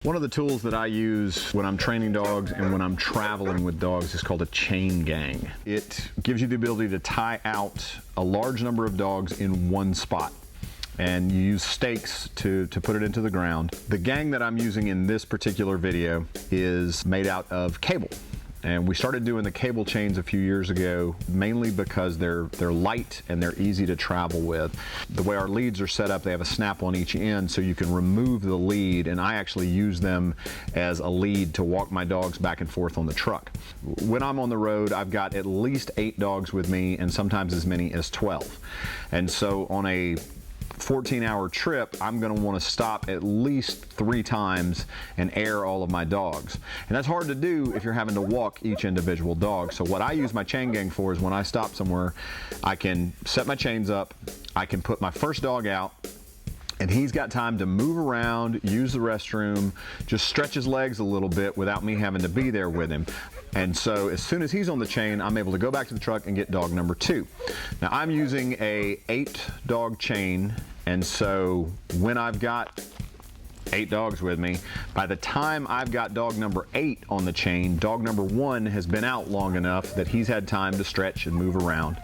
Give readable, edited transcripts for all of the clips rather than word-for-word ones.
One of the tools that I use when I'm training dogs and when I'm traveling with dogs is called a chain gang. It gives you the ability to tie out a large number of dogs in one spot, and you use stakes to put it into the ground. The gang that I'm using in this particular video is made out of cable. And we started doing the cable chains a few years ago, mainly because they're light and they're easy to travel with. The way our leads are set up, they have a snap on each end so you can remove the lead, and I actually use them as a lead to walk my dogs back and forth on the truck. When I'm on the road, I've got at least 8 dogs with me and sometimes as many as 12. And so on a 14-hour trip, I'm going to want to stop at least 3 times and air all of my dogs. And that's hard to do if you're having to walk each individual dog. So what I use my chain gang for is when I stop somewhere, I can set my chains up, I can put my first dog out, and he's got time to move around, use the restroom, just stretch his legs a little bit without me having to be there with him. And so as soon as he's on the chain, I'm able to go back to the truck and get dog number 2. Now I'm using a 8-dog chain, and so when I've got 8 dogs with me, by the time I've got dog number 8 on the chain, dog number 1 has been out long enough that he's had time to stretch and move around.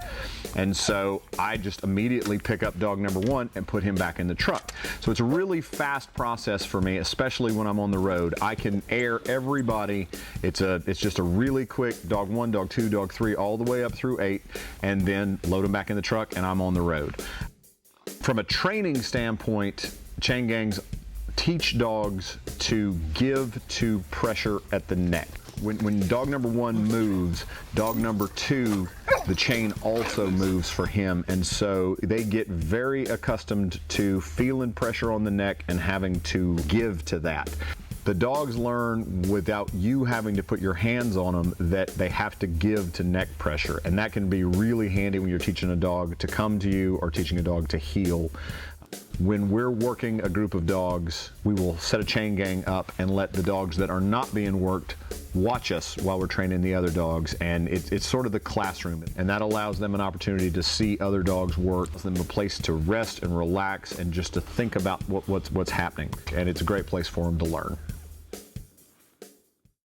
And so I just immediately pick up dog number 1 and put him back in the truck. So it's a really fast process for me, especially when I'm on the road. I can air everybody. It's just a really quick dog 1, dog 2, dog 3, all the way up through 8, and then load them back in the truck and I'm on the road. From a training standpoint, chain gangs teach dogs to give to pressure at the neck. When dog number 1 moves, dog number 2, the chain also moves for him, and so they get very accustomed to feeling pressure on the neck and having to give to that. The dogs learn without you having to put your hands on them that they have to give to neck pressure, and that can be really handy when you're teaching a dog to come to you or teaching a dog to heel. When we're working a group of dogs, we will set a chain gang up and let the dogs that are not being worked watch us while we're training the other dogs, and it's sort of the classroom, and that allows them an opportunity to see other dogs work, gives them a place to rest and relax and just to think about what's happening, and it's a great place for them to learn.